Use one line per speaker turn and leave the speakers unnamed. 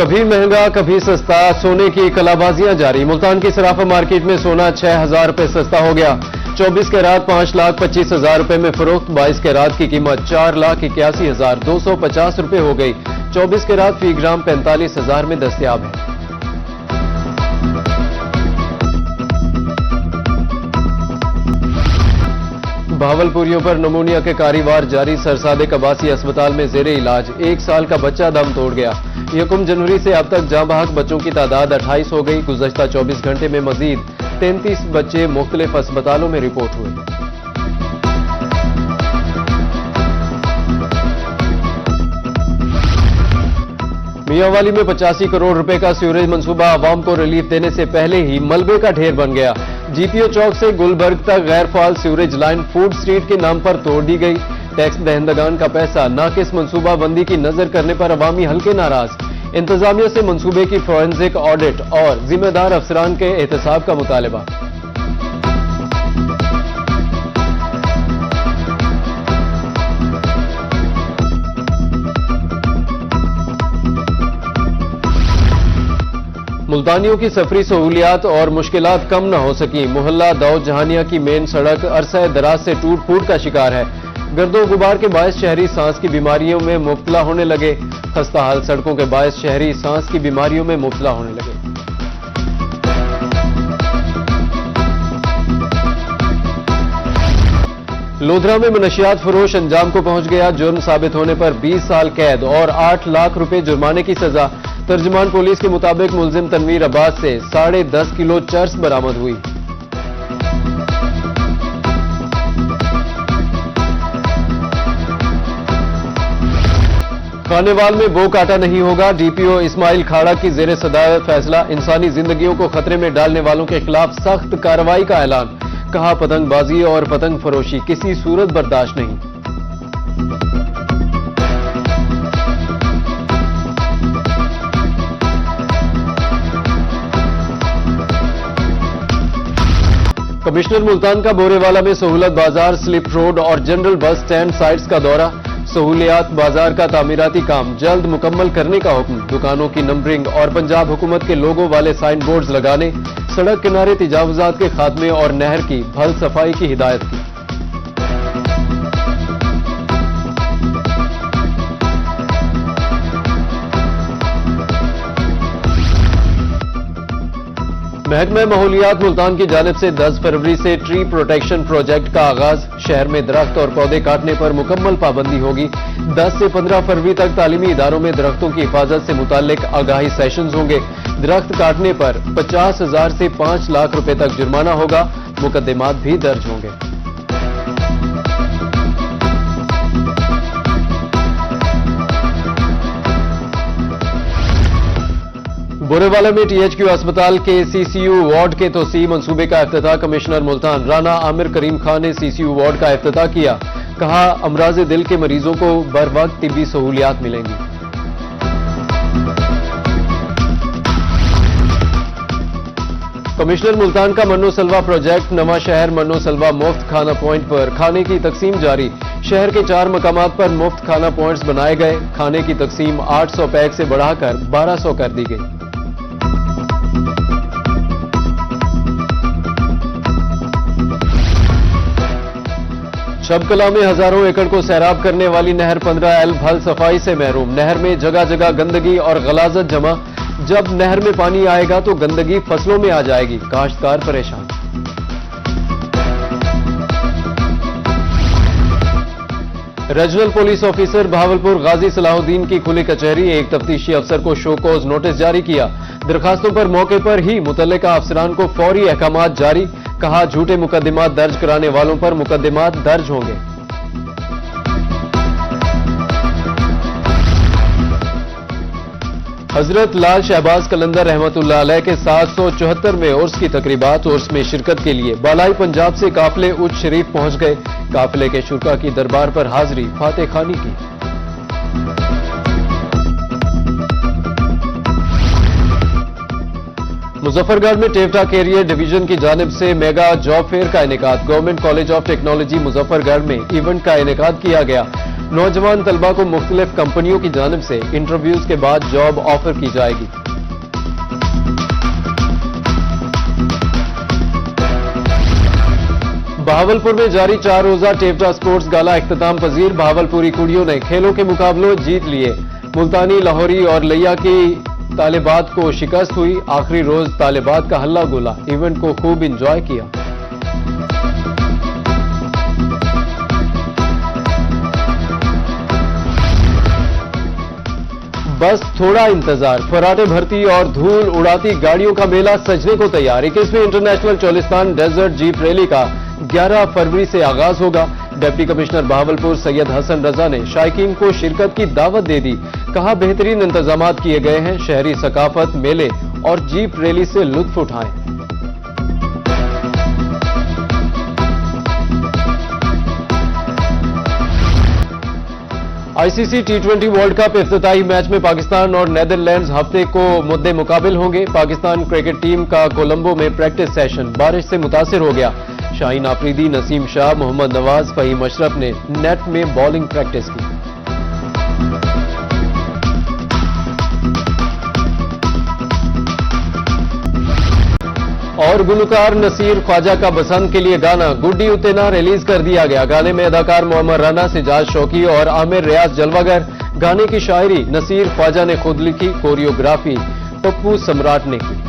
कभी महंगा कभी सस्ता, सोने की कलाबाजियां जारी। मुल्तान की सराफा मार्केट में सोना 6,000 रुपए सस्ता हो गया। 24 कैरात 5,25,000 रुपए में फरोख्त। 22 कैरात की कीमत 4,81,250 रुपए हो गई। 24 कैरात फी ग्राम 45,000 में दस्तयाब है। भावलपुरियों पर नमूनिया के कारीवार जारी। सरसादिक अब्बासी अस्पताल में जेरे इलाज। 1 साल का बच्चा दम तोड़ गया। 1 जनवरी से अब तक जाँ बहक बच्चों की तादाद 28 हो गई। गुज़श्ता 24 घंटे में मजीद 33 बच्चे मुख्तलिफ अस्पतालों में रिपोर्ट हुए। मियांवाली में 85 करोड़ रुपए का सीवरेज मंसूबा आवाम को रिलीफ देने से पहले ही मलबे का ढेर बन गया। जीपीओ चौक से गुलबर्ग तक गैर फाल सीवरेज लाइन फूड स्ट्रीट के नाम पर तोड़ दी गई। टैक्स दहंदगान का पैसा नाकिस मंसूबा बंदी की नजर करने पर अवामी हल्के नाराज। इंतजामिया से मंसूबे की फोरेंसिक ऑडिट और जिम्मेदार अफसरान के एहतसाब का मुतालबा। मुल्तानियों की सफरी सहूलियात और मुश्किलात कम न हो सकी। मोहल्ला दाऊद जहानिया की मेन सड़क अरसा दराज से टूट फूट का शिकार है। गर्दो गुबार के बायस शहरी सांस की बीमारियों में मुब्तला होने लगे। खस्ता हाल सड़कों के बायस शहरी सांस की बीमारियों में मुब्तला होने लगे। लोधरा में मनशियात फरोश अंजाम को पहुंच गया। जुर्म साबित होने पर 20 साल कैद और 8 लाख रुपए जुर्माने की सजा। तर्जुमान पुलिस के मुताबिक मुलजिम तनवीर अब्बास से 10.5 किलो चर्स बरामद हुई। खानेवाल में बो काटा नहीं होगा। डीपीओ इस्माइल खाड़ा की जेर सदारत फैसला। इंसानी जिंदगियों को खतरे में डालने वालों के खिलाफ सख्त कार्रवाई का ऐलान। कहा पतंगबाजी और पतंग फरोशी किसी सूरत बर्दाश्त नहीं। कमिश्नर मुल्तान का बोरेवाला में सहूलत बाजार, स्लिप रोड और जनरल बस स्टैंड साइट्स का दौरा। सहूलियात बाजार का तामीराती काम जल्द मुकम्मल करने का हुक्म। दुकानों की नंबरिंग और पंजाब हुकूमत के लोगों वाले साइन बोर्ड्स लगाने। सड़क किनारे तजावुजात के खात्मे और नहर की भल सफाई की हिदायत की। महकमा माहौलियात मुल्तान की जानिब से 10 फरवरी से ट्री प्रोटेक्शन प्रोजेक्ट का आगाज। शहर में दरख्त और पौधे काटने पर मुकम्मल पाबंदी होगी। 10 से 15 फरवरी तक तालीमी इदारों में दरख्तों की हिफाजत से मुताल्लिक आगाही सेशंस होंगे। दरख्त काटने पर 50,000 से 5 लाख रुपए तक जुर्माना होगा। मुकदमात भी दर्ज होंगे। बोरेवाला में टीएचक्यू अस्पताल के सीसीयू वार्ड के तोसी मंसूबे का इफ्तिताह। कमिश्नर मुल्तान राना आमिर करीम खान ने सीसीयू वार्ड का इफ्तिताह किया। कहा अमराज दिल के मरीजों को बर वक्त तिब्बी सहूलियात मिलेंगी। कमिश्नर मुल्तान का मन्नो सलवा प्रोजेक्ट। नवा शहर मन्नो सलवा मुफ्त खाना पॉइंट पर खाने की तकसीम जारी। शहर के 4 मकामात पर मुफ्त खाना पॉइंट्स बनाए गए। खाने की तकसीम 800 पैक से बढ़ाकर 1200 कर दी गई। शबकला में हजारों एकड़ को सैराब करने वाली नहर 15L भल सफाई से महरूम। नहर में जगह जगह गंदगी और गलाजत जमा। जब नहर में पानी आएगा तो गंदगी फसलों में आ जाएगी। काश्तकार परेशान। रीजनल पुलिस ऑफिसर भावलपुर गाजी सलाहुद्दीन की खुली कचहरी। एक तफ्तीशी अफसर को शोकॉज नोटिस जारी किया। दरखास्तों पर मौके पर ही मुतल्लिका अफसरान को फौरी अहकामात जारी। कहा झूठे मुकदमात दर्ज कराने वालों पर मुकदमात दर्ज होंगे। हजरत लाल शहबाज कलंदर रहमतुल्लाह अलैह के 774वें उर्स की तकरीबात। उर्स में शिरकत के लिए बालाई पंजाब से काफिले उच्च शरीफ पहुंच गए। काफिले के शुरा की दरबार पर हाजिरी फाते खानी की। मुजफ्फरगढ़ में टेवटा कैरियर डिवीजन की जानिब से मेगा जॉब फेयर का इनेकाद। Government college of technology Muzaffargarh में इवेंट का इनेकाद किया गया। नौजवान तलबा को मुख्तलिफ कंपनियों की जानिब से इंटरव्यूज के बाद जॉब ऑफर की जाएगी। बहावलपुर में जारी 4 रोजा टेपटा स्पोर्ट्स गाला इख्तिताम पजीर। बहावलपुरी कुड़ियों ने खेलों के मुकाबलों जीत लिए। मुल्तानी, लाहौरी और लिया की तालिबात को शिकस्त हुई। आखिरी रोज तालिबात का हल्ला गुला। इवेंट को खूब इंजॉय किया। बस थोड़ा इंतजार, फराटे भरती और धूल उड़ाती गाड़ियों का मेला सजने को तैयार। 21वीं international Cholistan desert jeep rally का 11 फरवरी से आगाज होगा। डिप्टी कमिश्नर बहावलपुर सैयद हसन रजा ने शायकीन को शिरकत की दावत दे दी। कहा, बेहतरीन इंतजामात किए गए हैं। शहरी सकाफत, मेले और जीप रैली से लुत्फ उठाएं। आईसीसी टी20 वर्ल्ड कप इफ्तिताही मैच में पाकिस्तान और नेदरलैंड्स हफ्ते को मुद्दे मुकाबिल होंगे। पाकिस्तान क्रिकेट टीम का कोलंबो में प्रैक्टिस सेशन बारिश से मुतासिर हो गया। शाहीन आफरीदी, नसीम शाह, मोहम्मद नवाज, फहीम अशरफ ने नेट में बॉलिंग प्रैक्टिस की। और गुलकार नसीर ख्वाजा का बसंत के लिए गाना गुड्डी उतेना रिलीज कर दिया गया। गाने में अदाकार मोहम्मद राना, सिजाज शौकी और आमिर रियाज जलवागर। गाने की शायरी नसीर ख्वाजा ने खुद लिखी, कोरियोग्राफी पप्पू सम्राट ने की।